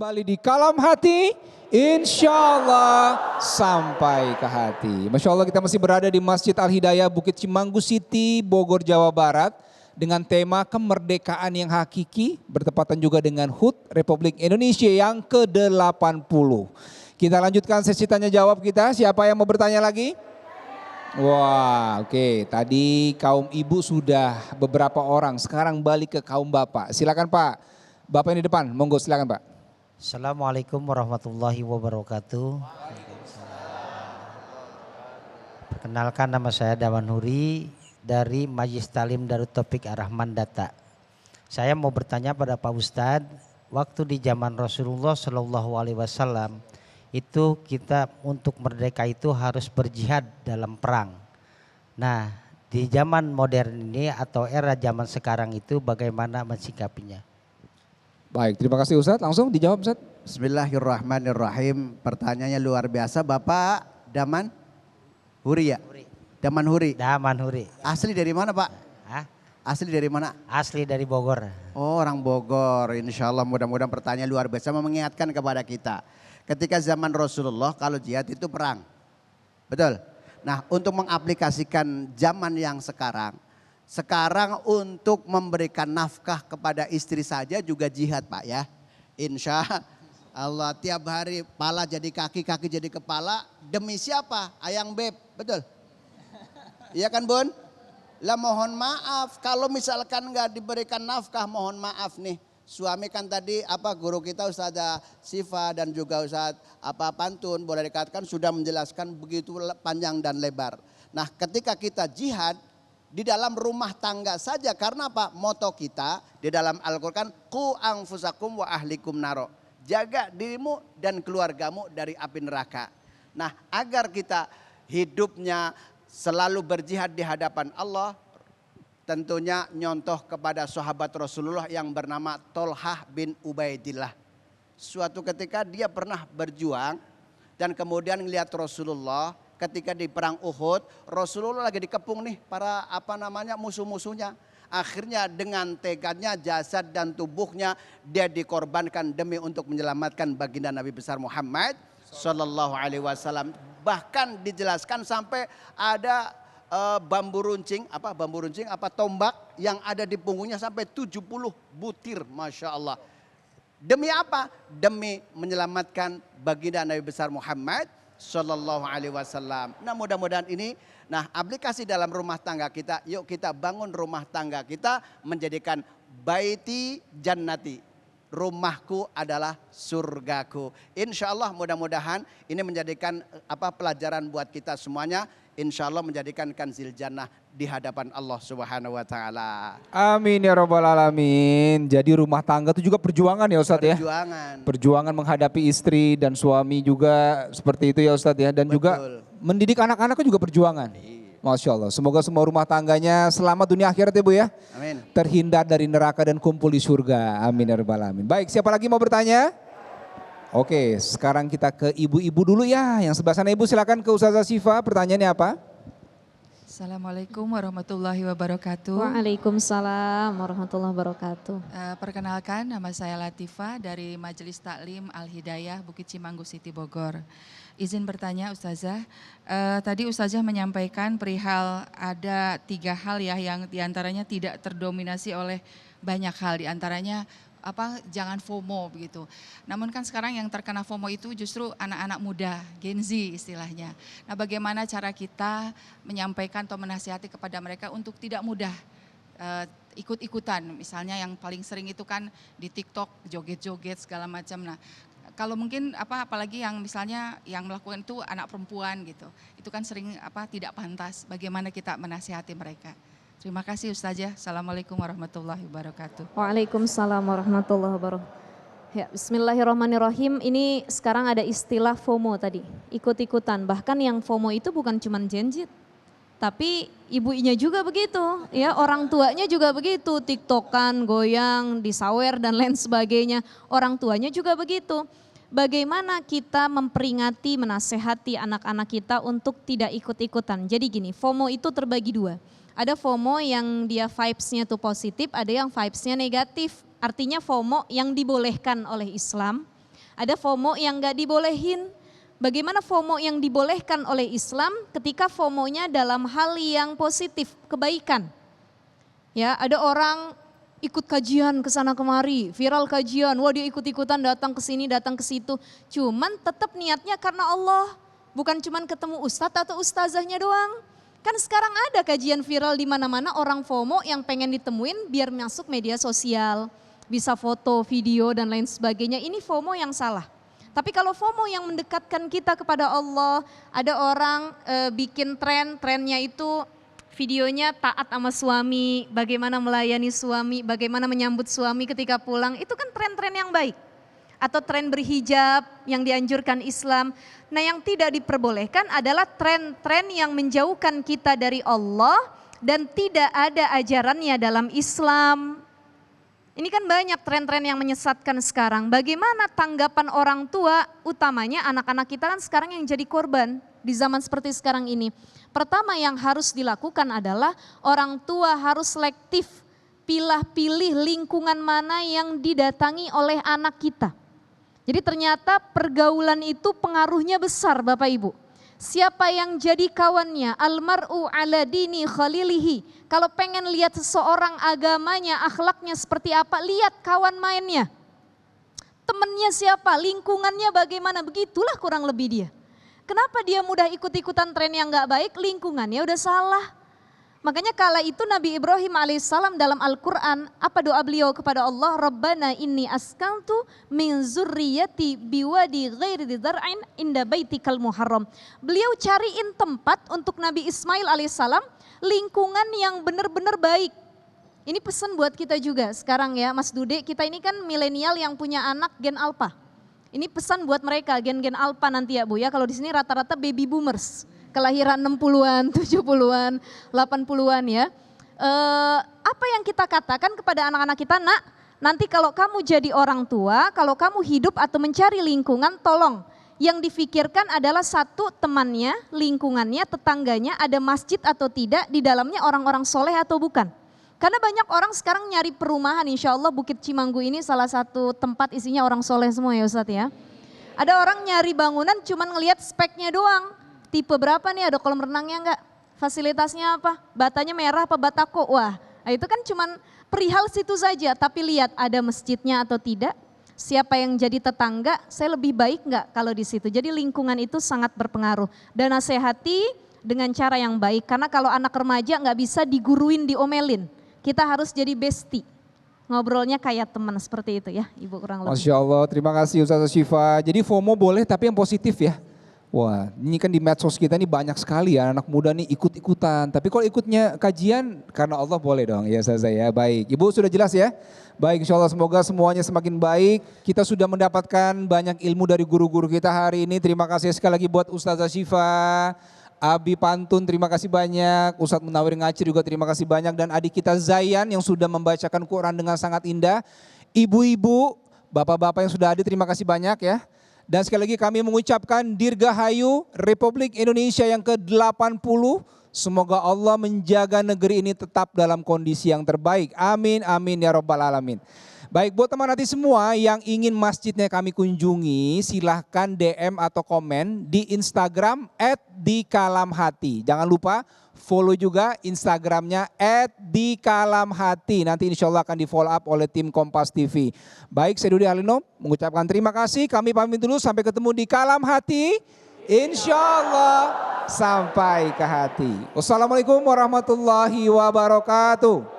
Kembali di Kalam Hati, insya Allah sampai ke hati. Masya Allah kita masih berada di Masjid Al-Hidayah Bukit Cimanggu City, Bogor, Jawa Barat. Dengan tema kemerdekaan yang hakiki, bertepatan juga dengan HUT Republik Indonesia yang ke-80. Kita lanjutkan sesi tanya jawab kita, siapa yang mau bertanya lagi? Wah, oke. Tadi kaum ibu sudah beberapa orang, sekarang balik ke kaum bapak. Silakan Pak. Bapak yang di depan, monggo silakan Pak. Assalamualaikum warahmatullahi wabarakatuh. Perkenalkan, nama saya Daman Huri dari Majlis Talim Darut Topik Ar-Rahman Data. Saya mau bertanya pada Pak Ustadz, waktu di zaman Rasulullah Shallallahu Alaihi Wasallam itu kita untuk merdeka itu harus berjihad dalam perang. Nah, di zaman modern ini atau era zaman sekarang itu bagaimana mensikapinya? Baik, terima kasih Ustadz. Langsung dijawab Ustadz. Bismillahirrahmanirrahim. Pertanyaannya luar biasa. Bapak Daman Huri ya? Daman Huri. Daman Huri. Asli dari mana Pak? Hah? Asli dari mana? Asli dari Bogor. Oh, orang Bogor. Insya Allah mudah-mudahan pertanyaan luar biasa mengingatkan kepada kita. Ketika zaman Rasulullah kalau jihad itu perang. Betul? Nah, untuk mengaplikasikan zaman yang sekarang untuk memberikan nafkah kepada istri saja juga jihad Pak ya. Insya Allah tiap hari pala jadi kaki, kaki jadi kepala. Demi siapa? Ayang Beb, betul? Iya kan Bun? Lah mohon maaf kalau misalkan nggak diberikan nafkah, mohon maaf nih. Suami kan tadi guru kita Ustazah Sifa dan juga Ustaz Pantun boleh dikatakan sudah menjelaskan begitu panjang dan lebar. Nah, ketika kita jihad di dalam rumah tangga saja, karena apa? Moto kita di dalam Al-Qur'an, qu anfusakum wa ahlikum naro. Jaga dirimu dan keluargamu dari api neraka. Nah, agar kita hidupnya selalu berjihad di hadapan Allah, tentunya nyontoh kepada sahabat Rasulullah yang bernama Tolhah bin Ubaidillah. Suatu ketika dia pernah berjuang dan kemudian melihat Rasulullah ketika di perang Uhud, Rasulullah lagi dikepung nih para musuh-musuhnya. Akhirnya dengan teganya jasad dan tubuhnya dia dikorbankan demi untuk menyelamatkan baginda Nabi besar Muhammad Sallallahu Alaihi Wasallam. Bahkan dijelaskan sampai ada tombak yang ada di punggungnya sampai 70 butir, Masya Allah. Demi apa? Demi menyelamatkan baginda Nabi besar Muhammad Sallallahu Alaihi Wasallam. Nah, mudah-mudahan ini, aplikasi dalam rumah tangga kita, yuk kita bangun rumah tangga kita menjadikan baiti jannati. Rumahku adalah surgaku. Insya Allah mudah-mudahan ini menjadikan pelajaran buat kita semuanya. Insya Allah menjadikan kanzil jannah di hadapan Allah Subhanahu Wa Taala. Amin ya Rabbal Alamin. Jadi rumah tangga itu juga perjuangan ya Ustadz ya. Perjuangan menghadapi istri dan suami juga seperti itu ya Ustadz ya. Dan juga mendidik anak-anaknya juga perjuangan. Masya Allah. Semoga semua rumah tangganya selamat dunia akhirat ya Bu ya. Amin. Terhindar dari neraka dan kumpul di surga. Amin ya Rabbal Alamin. Baik, siapa lagi mau bertanya? Oke, sekarang kita ke ibu-ibu dulu ya. Yang sebelah sana Ibu, silakan ke Ustazah Sifa. Pertanyaannya apa? Assalamualaikum warahmatullahi wabarakatuh. Waalaikumsalam warahmatullahi wabarakatuh. Perkenalkan, nama saya Latifah dari Majelis Taklim Al-Hidayah Bukit Cimanggu City Bogor. Izin bertanya Ustazah, tadi Ustazah menyampaikan perihal ada 3 hal ya yang diantaranya tidak terdominasi oleh banyak hal, diantaranya jangan FOMO begitu. Namun kan sekarang yang terkena FOMO itu justru anak-anak muda, Gen Z istilahnya. Nah, bagaimana cara kita menyampaikan atau menasihati kepada mereka untuk tidak mudah ikut-ikutan. Misalnya yang paling sering itu kan di TikTok joget-joget segala macam. Nah, kalau mungkin apalagi yang misalnya yang melakukan itu anak perempuan gitu. Itu kan sering tidak pantas. Bagaimana kita menasihati mereka? Terima kasih Ustazah. Assalamualaikum warahmatullahi wabarakatuh. Waalaikumsalam warahmatullahi wabarakatuh. Ya, bismillahirrahmanirrahim. Ini sekarang ada istilah FOMO tadi, ikut-ikutan. Bahkan yang FOMO itu bukan cuma Gen Z, tapi ibunya juga begitu, ya orang tuanya juga begitu, TikTokan, goyang, disawer dan lain sebagainya. Orang tuanya juga begitu. Bagaimana kita memperingati, menasehati anak-anak kita untuk tidak ikut-ikutan. Jadi gini, FOMO itu terbagi 2. Ada FOMO yang dia vibes-nya tuh positif, ada yang vibes-nya negatif. Artinya FOMO yang dibolehkan oleh Islam, Ada FOMO yang nggak dibolehin. Bagaimana FOMO yang dibolehkan oleh Islam ketika FOMO-nya dalam hal yang positif, kebaikan. Ya, ada orang ikut kajian ke sana kemari, viral kajian, wah dia ikut-ikutan datang ke sini, datang ke situ. Cuman tetap niatnya karena Allah, bukan cuman ketemu ustadz atau ustazahnya doang. Kan sekarang ada kajian viral di mana-mana, orang FOMO yang pengen ditemuin biar masuk media sosial, bisa foto, video dan lain sebagainya. Ini FOMO yang salah. Tapi kalau FOMO yang mendekatkan kita kepada Allah, ada orang bikin trennya itu videonya taat sama suami, bagaimana melayani suami, bagaimana menyambut suami ketika pulang, itu kan tren-tren yang baik. Atau tren berhijab yang dianjurkan Islam. Nah yang tidak diperbolehkan adalah tren-tren yang menjauhkan kita dari Allah dan tidak ada ajarannya dalam Islam. Ini kan banyak tren-tren yang menyesatkan sekarang. Bagaimana tanggapan orang tua, utamanya anak-anak kita kan sekarang yang jadi korban di zaman seperti sekarang ini. Pertama yang harus dilakukan adalah orang tua harus selektif, pilih lingkungan mana yang didatangi oleh anak kita. Jadi ternyata pergaulan itu pengaruhnya besar Bapak Ibu. Siapa yang jadi kawannya, almar'u ala dini khalilihi. Kalau pengen lihat seseorang agamanya, akhlaknya seperti apa, lihat kawan mainnya. Temennya siapa, lingkungannya bagaimana, begitulah kurang lebih dia. Kenapa dia mudah ikut-ikutan tren yang gak baik, lingkungannya udah salah. Makanya kala itu Nabi Ibrahim alaihissalam dalam Al-Quran, apa doa beliau kepada Allah? Rabbana inni askantu min zurriyati biwadi ghairi dzar'in inda baitikal muharram. Beliau cariin tempat untuk Nabi Ismail alaihissalam, lingkungan yang benar-benar baik. Ini pesan buat kita juga sekarang ya Mas Dude, kita ini kan milenial yang punya anak gen alpha. Ini pesan buat mereka gen-gen alpha nanti ya Bu ya, kalau di sini rata-rata baby boomers. Kelahiran 60-an, 70-an, 80-an ya. Apa yang kita katakan kepada anak-anak kita, nak nanti kalau kamu jadi orang tua, kalau kamu hidup atau mencari lingkungan, tolong. Yang difikirkan adalah satu, temannya, lingkungannya, tetangganya, ada masjid atau tidak, di dalamnya orang-orang soleh atau bukan. Karena banyak orang sekarang nyari perumahan, insya Allah Bukit Cimanggu ini salah satu tempat isinya orang soleh semua ya Ustadz ya. Ada orang nyari bangunan cuman ngelihat speknya doang. Tipe berapa nih, ada kolam renangnya enggak? Fasilitasnya apa? Batanya merah apa batako? Wah, nah itu kan cuman perihal situ saja. Tapi lihat ada masjidnya atau tidak, siapa yang jadi tetangga, saya lebih baik enggak kalau di situ. Jadi lingkungan itu sangat berpengaruh. Dan nasihati dengan cara yang baik. Karena kalau anak remaja enggak bisa diguruin, diomelin. Kita harus jadi bestie. Ngobrolnya kayak teman seperti itu ya, Ibu kurang lebih. Masya Allah, terima kasih Ustazah Syifa. Jadi FOMO boleh tapi yang positif ya. Wah, ini kan di medsos kita ini banyak sekali ya anak muda nih ikut-ikutan. Tapi kalau ikutnya kajian karena Allah boleh dong ya Ustazah ya. Baik, Ibu sudah jelas ya. Baik, insya Allah semoga semuanya semakin baik. Kita sudah mendapatkan banyak ilmu dari guru-guru kita hari ini. Terima kasih sekali lagi buat Ustazah Syifa, Abi Pantun terima kasih banyak. Ustadz Munawir Ngacir juga terima kasih banyak. Dan adik kita Zayan yang sudah membacakan Quran dengan sangat indah. Ibu-ibu, bapak-bapak yang sudah hadir terima kasih banyak ya. Dan sekali lagi kami mengucapkan Dirgahayu Republik Indonesia yang ke-80. Semoga Allah menjaga negeri ini tetap dalam kondisi yang terbaik. Amin, amin ya Rabbal Alamin. Baik, buat teman hati semua yang ingin masjidnya kami kunjungi, silahkan DM atau komen di Instagram @dikalamhati. Jangan lupa follow juga Instagramnya @dikalamhati. Nanti insya Allah akan di follow up oleh tim Kompas TV. Baik, saya Dude Harlino mengucapkan terima kasih. Kami pamit dulu, sampai ketemu di Kalam Hati. Insya Allah sampai ke hati. Wassalamualaikum warahmatullahi wabarakatuh.